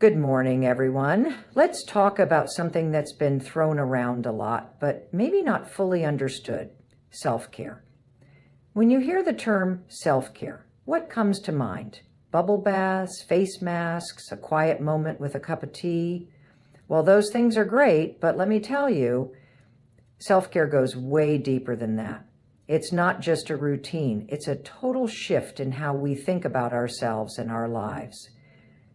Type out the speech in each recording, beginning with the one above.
Good morning, everyone. Let's talk about something that's been thrown around a lot, but maybe not fully understood: self-care. When you hear the term self-care, what comes to mind? Bubble baths, face masks, a quiet moment with a cup of tea? Well, those things are great, but let me tell you, self-care goes way deeper than that. It's not just a routine. It's a total shift in how we think about ourselves and our lives.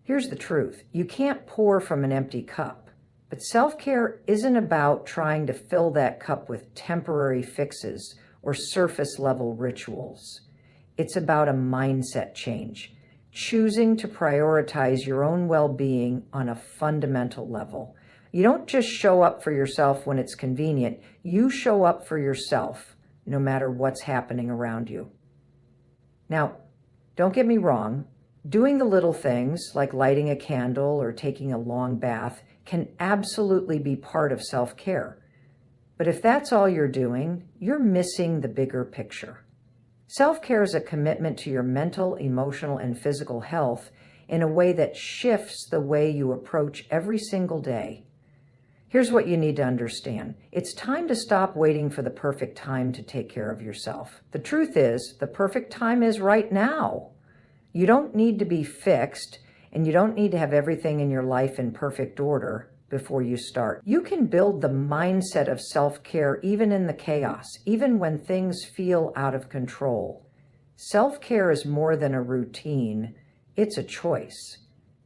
Here's the truth. You can't pour from an empty cup. But self-care isn't about trying to fill that cup with temporary fixes or surface-level rituals. It's about a mindset change, choosing to prioritize your own well-being on a fundamental level. You don't just show up for yourself when it's convenient. You show up for yourself, no matter what's happening around you. Now, don't get me wrong. Doing the little things like lighting a candle or taking a long bath can absolutely be part of self-care. But if that's all you're doing, you're missing the bigger picture. Self-care is a commitment to your mental, emotional, and physical health in a way that shifts the way you approach every single day. Here's what you need to understand. It's time to stop waiting for the perfect time to take care of yourself. The truth is, the perfect time is right now. You don't need to be fixed, and you don't need to have everything in your life in perfect order before you start. You can build the mindset of self-care even in the chaos, even when things feel out of control. Self-care is more than a routine. It's a choice.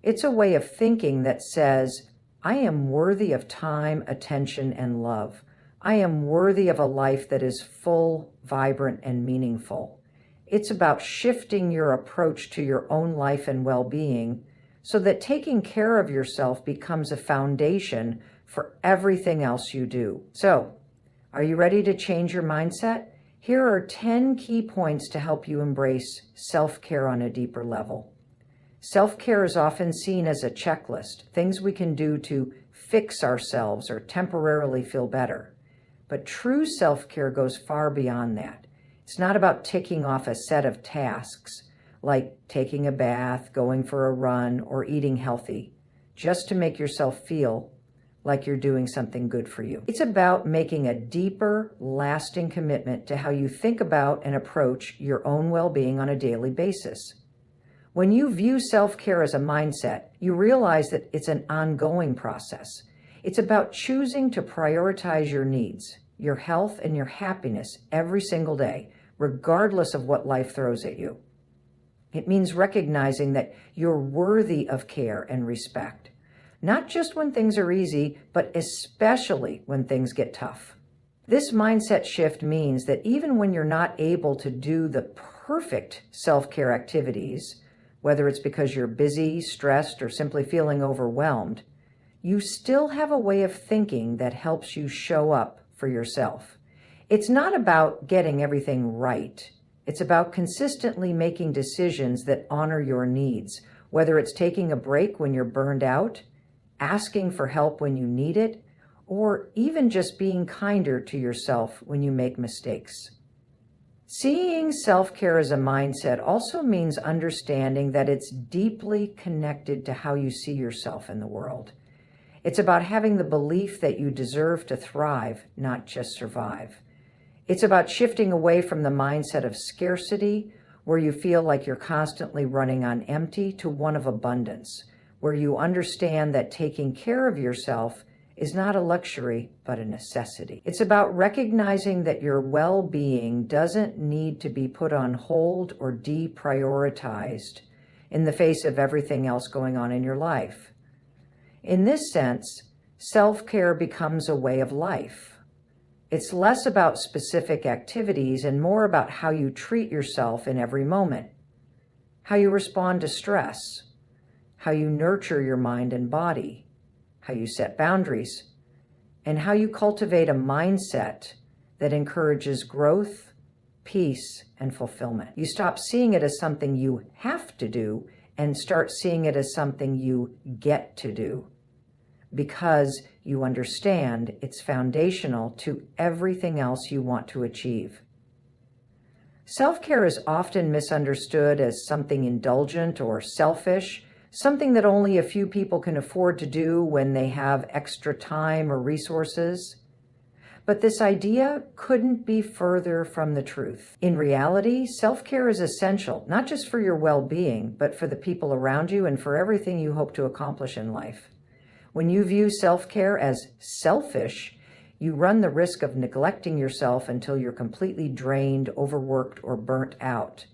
It's a way of thinking that says, I am worthy of time, attention, and love. I am worthy of a life that is full, vibrant, and meaningful. It's about shifting your approach to your own life and well-being so that taking care of yourself becomes a foundation for everything else you do. So, are you ready to change your mindset? Here are 10 key points to help you embrace self-care on a deeper level. Self-care is often seen as a checklist, things we can do to fix ourselves or temporarily feel better. But true self-care goes far beyond that. It's not about ticking off a set of tasks, like taking a bath, going for a run, or eating healthy, just to make yourself feel like you're doing something good for you. It's about making a deeper, lasting commitment to how you think about and approach your own well-being on a daily basis. When you view self-care as a mindset, you realize that it's an ongoing process. It's about choosing to prioritize your needs, your health, and your happiness every single day, regardless of what life throws at you. It means recognizing that you're worthy of care and respect, not just when things are easy, but especially when things get tough. This mindset shift means that even when you're not able to do the perfect self-care activities, whether it's because you're busy, stressed, or simply feeling overwhelmed, you still have a way of thinking that helps you show up for yourself. It's not about getting everything right. It's about consistently making decisions that honor your needs, whether it's taking a break when you're burned out, asking for help when you need it, or even just being kinder to yourself when you make mistakes. Seeing self-care as a mindset also means understanding that it's deeply connected to how you see yourself in the world. It's about having the belief that you deserve to thrive, not just survive. It's about shifting away from the mindset of scarcity, where you feel like you're constantly running on empty, to one of abundance, where you understand that taking care of yourself is not a luxury, but a necessity. It's about recognizing that your well-being doesn't need to be put on hold or deprioritized in the face of everything else going on in your life. In this sense, self-care becomes a way of life. It's less about specific activities and more about how you treat yourself in every moment, how you respond to stress, how you nurture your mind and body, how you set boundaries, and how you cultivate a mindset that encourages growth, peace, and fulfillment. You stop seeing it as something you have to do and start seeing it as something you get to do, because you understand it's foundational to everything else you want to achieve. Self-care is often misunderstood as something indulgent or selfish, something that only a few people can afford to do when they have extra time or resources. But this idea couldn't be further from the truth. In reality, self-care is essential, not just for your well-being, but for the people around you and for everything you hope to accomplish in life. When you view self-care as selfish, you run the risk of neglecting yourself until you're completely drained, overworked, or burnt out.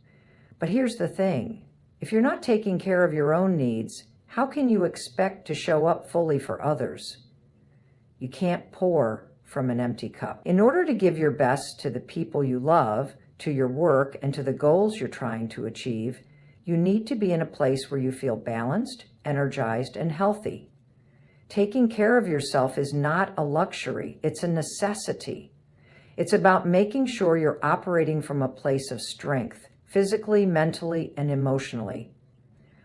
But here's the thing. If you're not taking care of your own needs, how can you expect to show up fully for others? You can't pour from an empty cup. In order to give your best to the people you love, to your work, and to the goals you're trying to achieve, you need to be in a place where you feel balanced, energized, and healthy. Taking care of yourself is not a luxury, it's a necessity. It's about making sure you're operating from a place of strength, physically, mentally, and emotionally.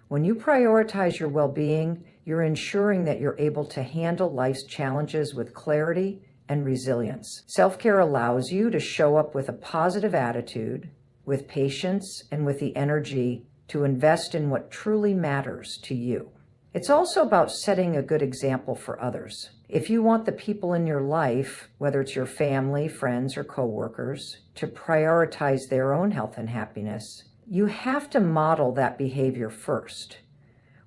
When you prioritize your well-being, you're ensuring that you're able to handle life's challenges with clarity and resilience. Self-care allows you to show up with a positive attitude, with patience, and with the energy to invest in what truly matters to you. It's also about setting a good example for others. If you want the people in your life, whether it's your family, friends, or coworkers, to prioritize their own health and happiness, you have to model that behavior first.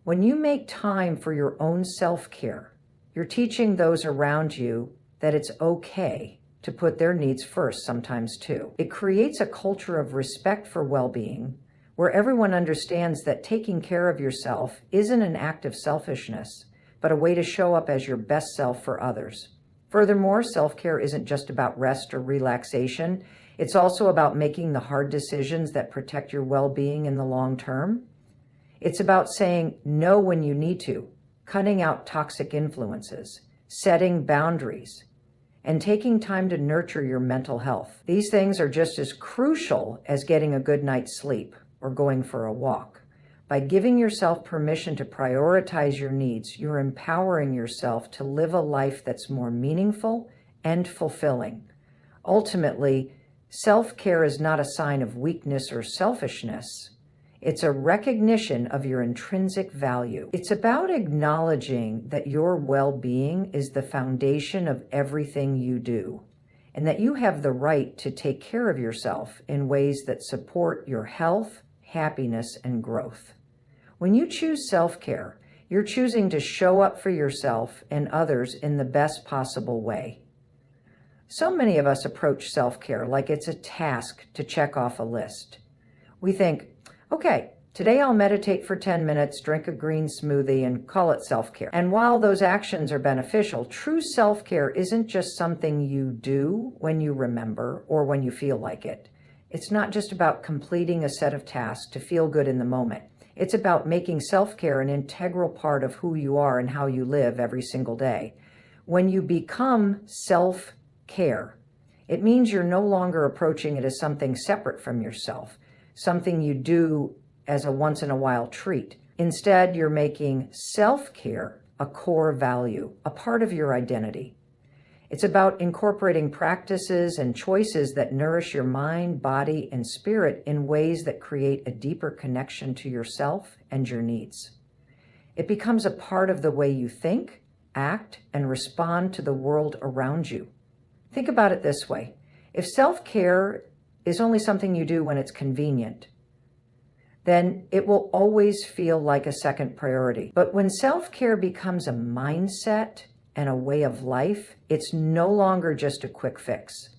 When you make time for your own self-care, you're teaching those around you that it's okay to put their needs first sometimes too. It creates a culture of respect for well-being where everyone understands that taking care of yourself isn't an act of selfishness, but a way to show up as your best self for others. Furthermore, self-care isn't just about rest or relaxation. It's also about making the hard decisions that protect your well-being in the long term. It's about saying no when you need to, cutting out toxic influences, setting boundaries, and taking time to nurture your mental health. These things are just as crucial as getting a good night's sleep or going for a walk. By giving yourself permission to prioritize your needs, you're empowering yourself to live a life that's more meaningful and fulfilling. Ultimately, self-care is not a sign of weakness or selfishness. It's a recognition of your intrinsic value. It's about acknowledging that your well-being is the foundation of everything you do, and that you have the right to take care of yourself in ways that support your health, happiness, and growth. When you choose self-care, you're choosing to show up for yourself and others in the best possible way. So many of us approach self-care like it's a task to check off a list. We think, okay, today I'll meditate for 10 minutes, drink a green smoothie, and call it self-care. And while those actions are beneficial, true self-care isn't just something you do when you remember or when you feel like it. It's not just about completing a set of tasks to feel good in the moment. It's about making self-care an integral part of who you are and how you live every single day. When you become self-care, it means you're no longer approaching it as something separate from yourself, something you do as a once-in-a-while treat. Instead, you're making self-care a core value, a part of your identity. It's about incorporating practices and choices that nourish your mind, body, and spirit in ways that create a deeper connection to yourself and your needs. It becomes a part of the way you think, act, and respond to the world around you. Think about it this way. If self-care is only something you do when it's convenient, then it will always feel like a second priority. But when self-care becomes a mindset and a way of life, it's no longer just a quick fix.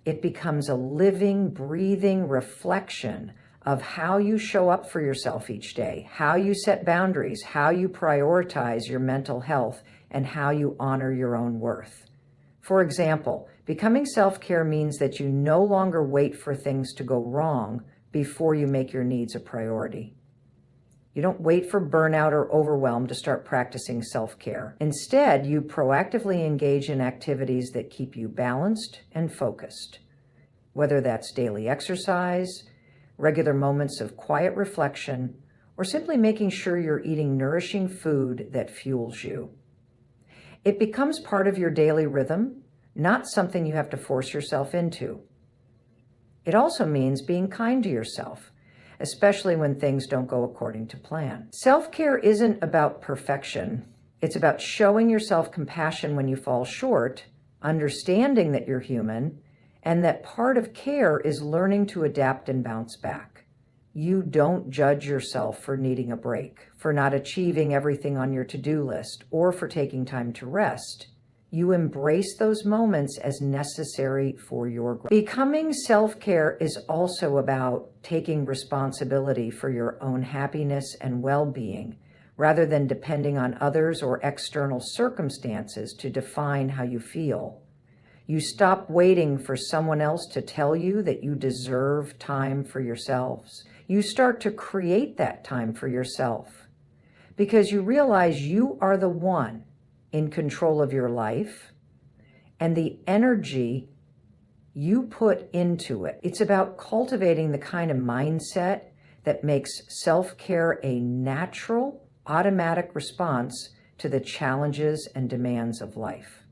It becomes a living, breathing reflection of how you show up for yourself each day, how you set boundaries, how you prioritize your mental health, and how you honor your own worth. For example, becoming self-care means that you no longer wait for things to go wrong before you make your needs a priority. You don't wait for burnout or overwhelm to start practicing self-care. Instead, you proactively engage in activities that keep you balanced and focused, whether that's daily exercise, regular moments of quiet reflection, or simply making sure you're eating nourishing food that fuels you. It becomes part of your daily rhythm, not something you have to force yourself into. It also means being kind to yourself, especially when things don't go according to plan. Self-care isn't about perfection. It's about showing yourself compassion when you fall short, understanding that you're human, and that part of care is learning to adapt and bounce back. You don't judge yourself for needing a break, for not achieving everything on your to-do list, or for taking time to rest. You embrace those moments as necessary for your growth. Becoming self-care is also about taking responsibility for your own happiness and well-being, rather than depending on others or external circumstances to define how you feel. You stop waiting for someone else to tell you that you deserve time for yourselves. You start to create that time for yourself because you realize you are the one in control of your life and the energy you put into it. It's about cultivating the kind of mindset that makes self-care a natural, automatic response to the challenges and demands of life.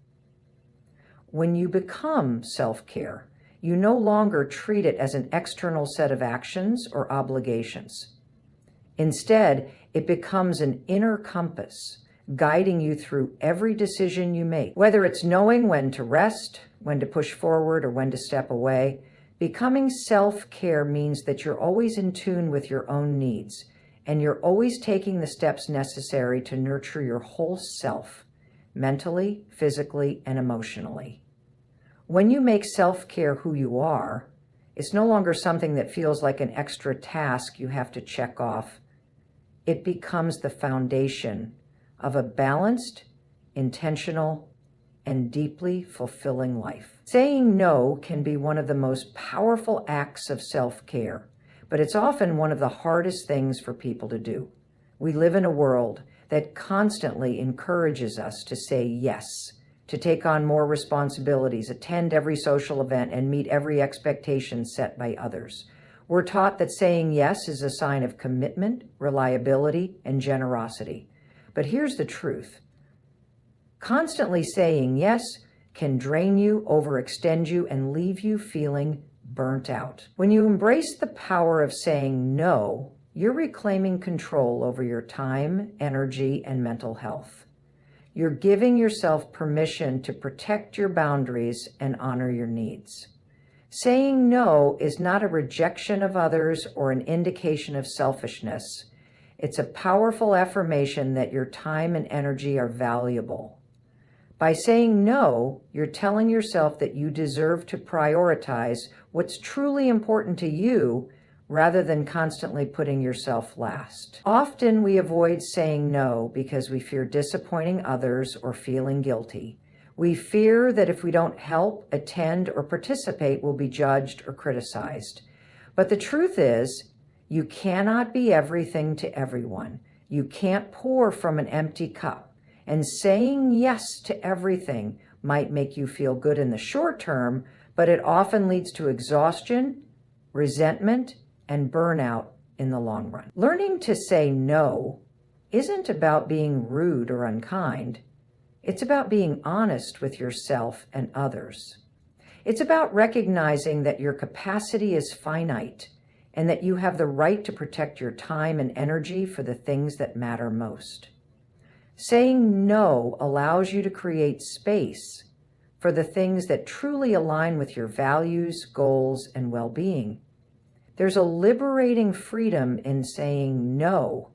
When you become self-care, you no longer treat it as an external set of actions or obligations. Instead, it becomes an inner compass, guiding you through every decision you make. Whether it's knowing when to rest, when to push forward, or when to step away, becoming self-care means that you're always in tune with your own needs, and you're always taking the steps necessary to nurture your whole self, mentally, physically, and emotionally. When you make self-care who you are, it's no longer something that feels like an extra task you have to check off. It becomes the foundation of a balanced, intentional, and deeply fulfilling life. Saying no can be one of the most powerful acts of self-care, but it's often one of the hardest things for people to do. We live in a world that constantly encourages us to say yes, to take on more responsibilities, attend every social event, and meet every expectation set by others. We're taught that saying yes is a sign of commitment, reliability, and generosity. But here's the truth. Constantly saying yes can drain you, overextend you, and leave you feeling burnt out. When you embrace the power of saying no, you're reclaiming control over your time, energy, and mental health. You're giving yourself permission to protect your boundaries and honor your needs. Saying no is not a rejection of others or an indication of selfishness. It's a powerful affirmation that your time and energy are valuable. By saying no, you're telling yourself that you deserve to prioritize what's truly important to you rather than constantly putting yourself last. Often we avoid saying no because we fear disappointing others or feeling guilty. We fear that if we don't help, attend, or participate, we'll be judged or criticized. But the truth is, you cannot be everything to everyone. You can't pour from an empty cup. And saying yes to everything might make you feel good in the short term, but it often leads to exhaustion, resentment, and burnout in the long run. Learning to say no isn't about being rude or unkind. It's about being honest with yourself and others. It's about recognizing that your capacity is finite and that you have the right to protect your time and energy for the things that matter most. Saying no allows you to create space for the things that truly align with your values, goals, and well-being. There's a liberating freedom in saying no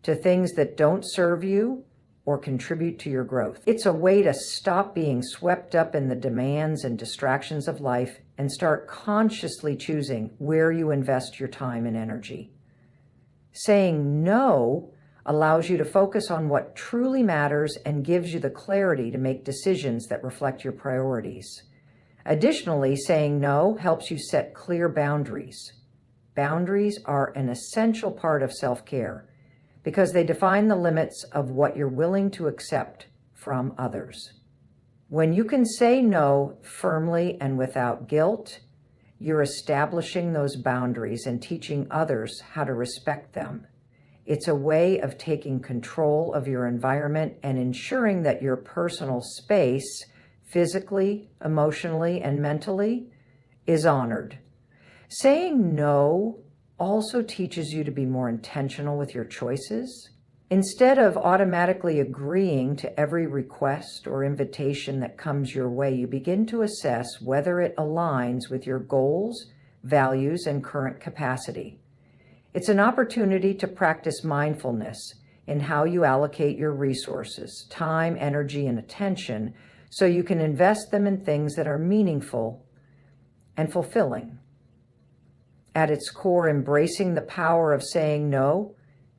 to things that don't serve you or contribute to your growth. It's a way to stop being swept up in the demands and distractions of life and start consciously choosing where you invest your time and energy. Saying no allows you to focus on what truly matters and gives you the clarity to make decisions that reflect your priorities. Additionally, saying no helps you set clear boundaries. Boundaries are an essential part of self-care because they define the limits of what you're willing to accept from others. When you can say no firmly and without guilt, you're establishing those boundaries and teaching others how to respect them. It's a way of taking control of your environment and ensuring that your personal space, physically, emotionally, and mentally, is honored. Saying no also teaches you to be more intentional with your choices. Instead of automatically agreeing to every request or invitation that comes your way, you begin to assess whether it aligns with your goals, values, and current capacity. It's an opportunity to practice mindfulness in how you allocate your resources, time, energy, and attention, so you can invest them in things that are meaningful and fulfilling. At its core, embracing the power of saying no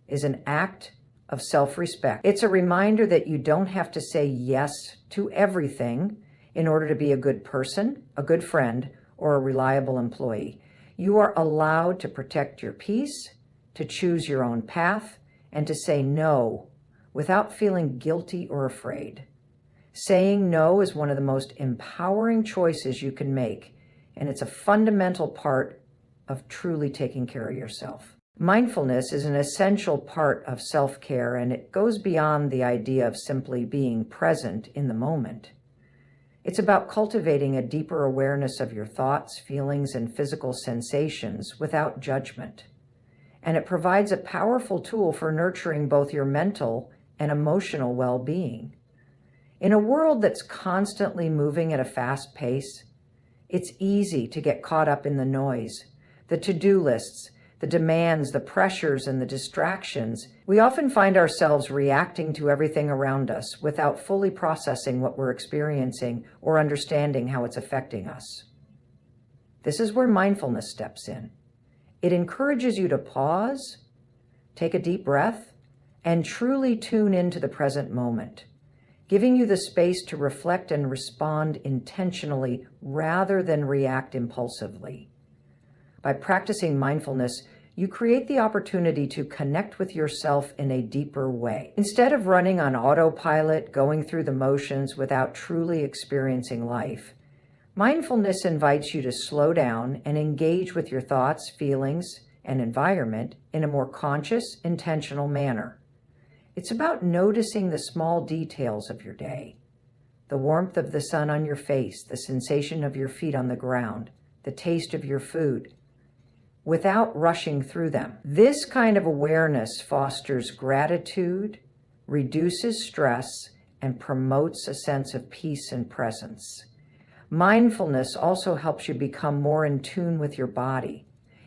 is an act of self-respect. It's a reminder that you don't have to say yes to everything in order to be a good person, a good friend, or a reliable employee. You are allowed to protect your peace, to choose your own path, and to say no without feeling guilty or afraid. Saying no is one of the most empowering choices you can make, and it's a fundamental part of truly taking care of yourself. Mindfulness is an essential part of self-care, and it goes beyond the idea of simply being present in the moment. It's about cultivating a deeper awareness of your thoughts, feelings, and physical sensations without judgment. And it provides a powerful tool for nurturing both your mental and emotional well-being. In a world that's constantly moving at a fast pace, it's easy to get caught up in the noise, the to-do lists, the demands, the pressures, and the distractions. We often find ourselves reacting to everything around us without fully processing what we're experiencing or understanding how it's affecting us. This is where mindfulness steps in. It encourages you to pause, take a deep breath, and truly tune into the present moment, giving you the space to reflect and respond intentionally rather than react impulsively. By practicing mindfulness, you create the opportunity to connect with yourself in a deeper way. Instead of running on autopilot, going through the motions without truly experiencing life, mindfulness invites you to slow down and engage with your thoughts, feelings, and environment in a more conscious, intentional manner. It's about noticing the small details of your day, the warmth of the sun on your face, the sensation of your feet on the ground, the taste of your food, without rushing through them. This kind of awareness fosters gratitude, reduces stress, and promotes a sense of peace and presence. Mindfulness also helps you become more in tune with your body.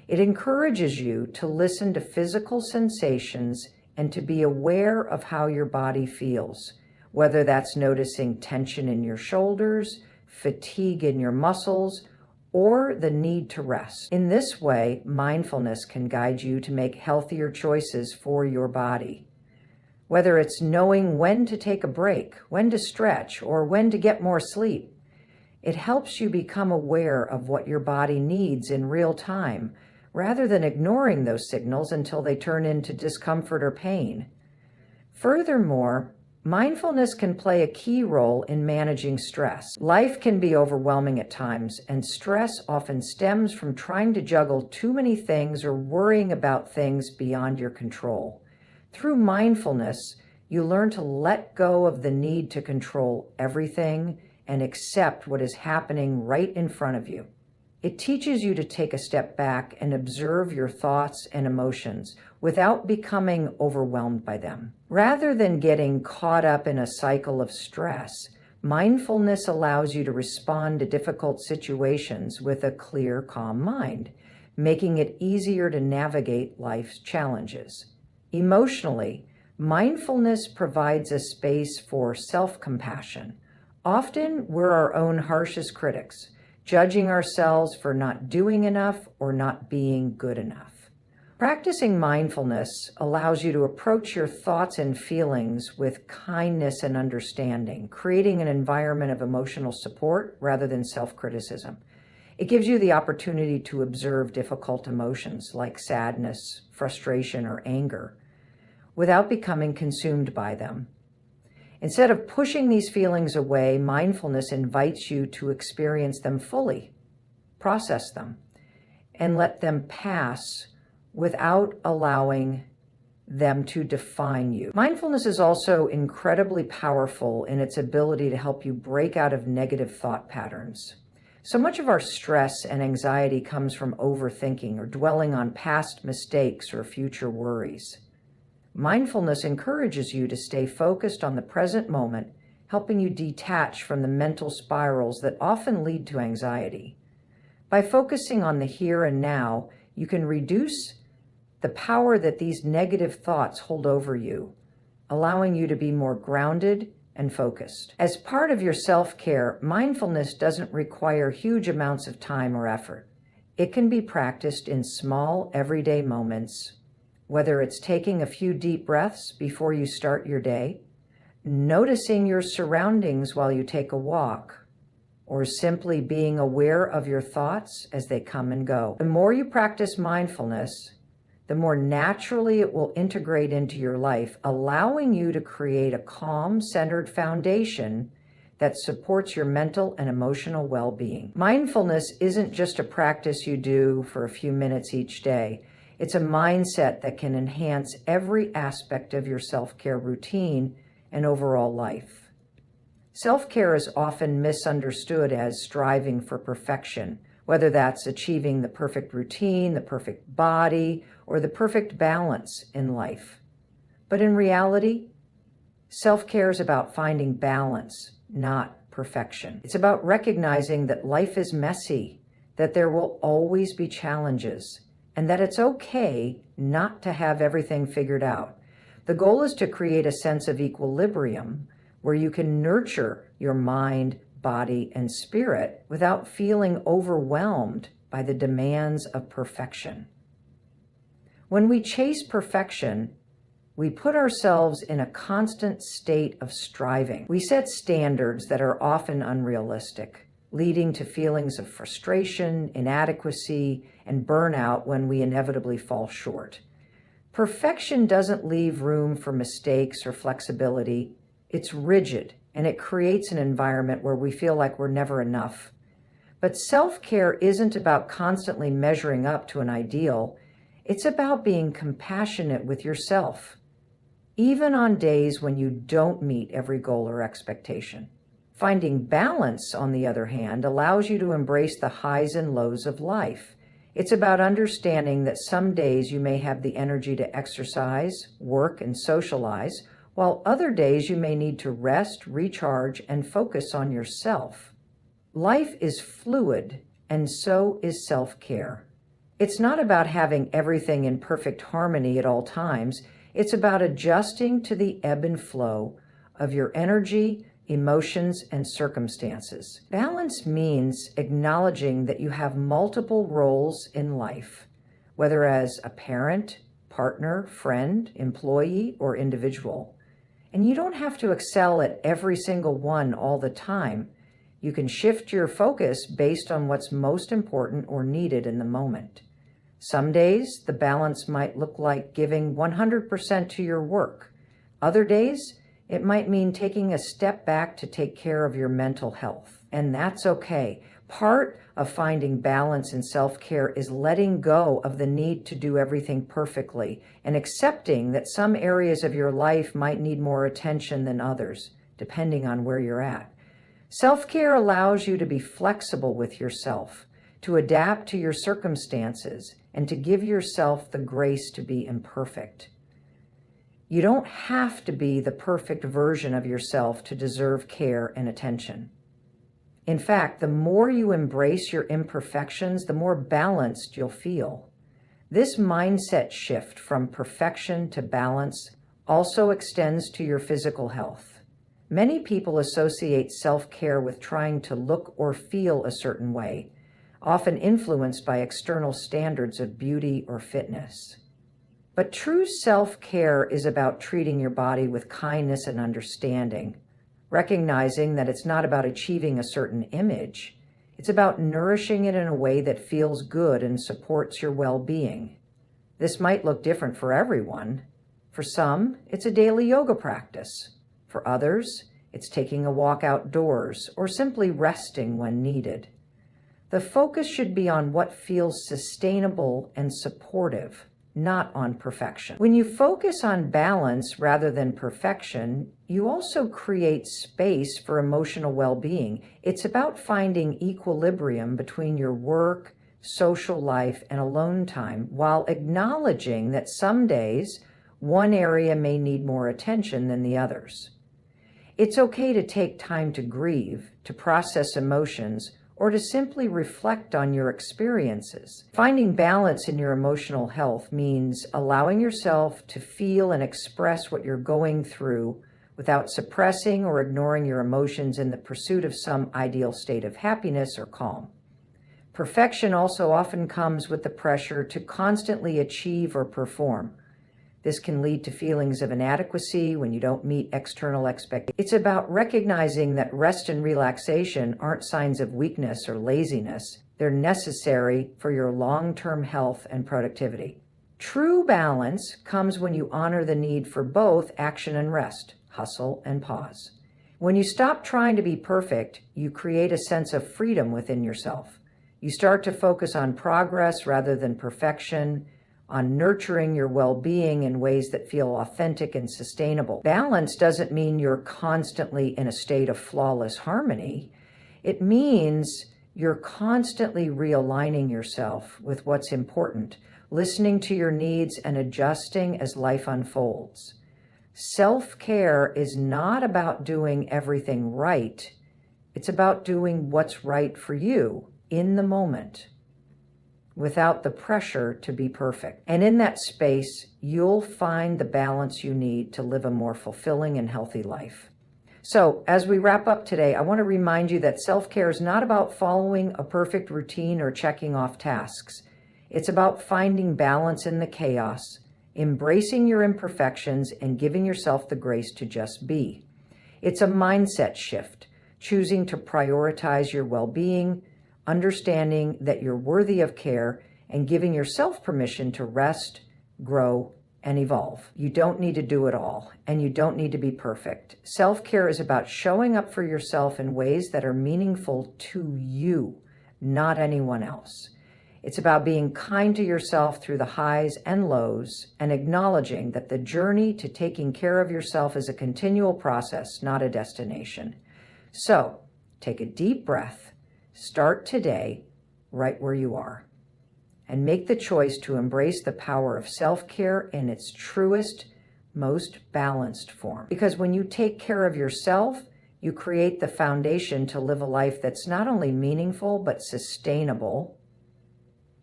It encourages you to listen to physical sensations and to be aware of how your body feels, whether that's noticing tension in your shoulders, fatigue in your muscles, or the need to rest. In this way, mindfulness can guide you to make healthier choices for your body. Whether it's knowing when to take a break, when to stretch, or when to get more sleep, it helps you become aware of what your body needs in real time, rather than ignoring those signals until they turn into discomfort or pain. Furthermore, mindfulness can play a key role in managing stress. Life can be overwhelming at times, and stress often stems from trying to juggle too many things or worrying about things beyond your control. Through mindfulness, you learn to let go of the need to control everything and accept what is happening right in front of you. It teaches you to take a step back and observe your thoughts and emotions without becoming overwhelmed by them. Rather than getting caught up in a cycle of stress, mindfulness allows you to respond to difficult situations with a clear, calm mind, making it easier to navigate life's challenges. Emotionally, mindfulness provides a space for self-compassion. Often, we're our own harshest critics, judging ourselves for not doing enough or not being good enough. Practicing mindfulness allows you to approach your thoughts and feelings with kindness and understanding, creating an environment of emotional support rather than self-criticism. It gives you the opportunity to observe difficult emotions like sadness, frustration, or anger without becoming consumed by them. Instead of pushing these feelings away, mindfulness invites you to experience them fully, process them, and let them pass without allowing them to define you. Mindfulness is also incredibly powerful in its ability to help you break out of negative thought patterns. So much of our stress and anxiety comes from overthinking or dwelling on past mistakes or future worries. Mindfulness encourages you to stay focused on the present moment, helping you detach from the mental spirals that often lead to anxiety. By focusing on the here and now, you can reduce the power that these negative thoughts hold over you, allowing you to be more grounded and focused. As part of your self-care, mindfulness doesn't require huge amounts of time or effort. It can be practiced in small, everyday moments, whether it's taking a few deep breaths before you start your day, noticing your surroundings while you take a walk, or simply being aware of your thoughts as they come and go. The more you practice mindfulness, the more naturally it will integrate into your life, allowing you to create a calm, centered foundation that supports your mental and emotional well-being. Mindfulness isn't just a practice you do for a few minutes each day. It's a mindset that can enhance every aspect of your self-care routine and overall life. Self-care is often misunderstood as striving for perfection, whether that's achieving the perfect routine, the perfect body, or the perfect balance in life. But in reality, self-care is about finding balance, not perfection. It's about recognizing that life is messy, that there will always be challenges, and that it's okay not to have everything figured out. The goal is to create a sense of equilibrium where you can nurture your mind, body, and spirit without feeling overwhelmed by the demands of perfection. When we chase perfection, we put ourselves in a constant state of striving. We set standards that are often unrealistic, leading to feelings of frustration, inadequacy, and burnout when we inevitably fall short. Perfection doesn't leave room for mistakes or flexibility. It's rigid, and it creates an environment where we feel like we're never enough. But self-care isn't about constantly measuring up to an ideal. It's about being compassionate with yourself, even on days when you don't meet every goal or expectation. Finding balance, on the other hand, allows you to embrace the highs and lows of life. It's about understanding that some days you may have the energy to exercise, work, and socialize, while other days you may need to rest, recharge, and focus on yourself. Life is fluid, and so is self-care. It's not about having everything in perfect harmony at all times. It's about adjusting to the ebb and flow of your energy, emotions, and circumstances. Balance means acknowledging that you have multiple roles in life, whether as a parent, partner, friend, employee, or individual. And you don't have to excel at every single one all the time. You can shift your focus based on what's most important or needed in the moment. Some days, the balance might look like giving 100% to your work. Other days, it might mean taking a step back to take care of your mental health. And that's okay. Part of finding balance in self-care is letting go of the need to do everything perfectly and accepting that some areas of your life might need more attention than others, depending on where you're at. Self-care allows you to be flexible with yourself, to adapt to your circumstances, and to give yourself the grace to be imperfect. You don't have to be the perfect version of yourself to deserve care and attention. In fact, the more you embrace your imperfections, the more balanced you'll feel. This mindset shift from perfection to balance also extends to your physical health. Many people associate self-care with trying to look or feel a certain way, often influenced by external standards of beauty or fitness. But true self-care is about treating your body with kindness and understanding, recognizing that it's not about achieving a certain image. It's about nourishing it in a way that feels good and supports your well-being. This might look different for everyone. For some, it's a daily yoga practice. For others, it's taking a walk outdoors or simply resting when needed. The focus should be on what feels sustainable and supportive, not on perfection. When you focus on balance rather than perfection, you also create space for emotional well-being. It's about finding equilibrium between your work, social life, and alone time, while acknowledging that some days one area may need more attention than the others. It's okay to take time to grieve, to process emotions, or to simply reflect on your experiences. Finding balance in your emotional health means allowing yourself to feel and express what you're going through without suppressing or ignoring your emotions in the pursuit of some ideal state of happiness or calm. Perfection also often comes with the pressure to constantly achieve or perform. This can lead to feelings of inadequacy when you don't meet external expectations. It's about recognizing that rest and relaxation aren't signs of weakness or laziness. They're necessary for your long-term health and productivity. True balance comes when you honor the need for both action and rest, hustle and pause. When you stop trying to be perfect, you create a sense of freedom within yourself. You start to focus on progress rather than perfection, on nurturing your well-being in ways that feel authentic and sustainable. Balance doesn't mean you're constantly in a state of flawless harmony. It means you're constantly realigning yourself with what's important, listening to your needs and adjusting as life unfolds. Self-care is not about doing everything right. It's about doing what's right for you in the moment, without the pressure to be perfect. And in that space, you'll find the balance you need to live a more fulfilling and healthy life. So as we wrap up today, I want to remind you that self-care is not about following a perfect routine or checking off tasks. It's about finding balance in the chaos, embracing your imperfections, and giving yourself the grace to just be. It's a mindset shift, choosing to prioritize your well-being, understanding that you're worthy of care, and giving yourself permission to rest, grow, and evolve. You don't need to do it all, and you don't need to be perfect. Self-care is about showing up for yourself in ways that are meaningful to you, not anyone else. It's about being kind to yourself through the highs and lows, and acknowledging that the journey to taking care of yourself is a continual process, not a destination. So, take a deep breath. Start today right where you are, and make the choice to embrace the power of self-care in its truest, most balanced form. Because when you take care of yourself, you create the foundation to live a life that's not only meaningful, but sustainable.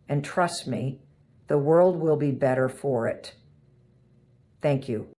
And trust me, the world will be better for it. Thank you.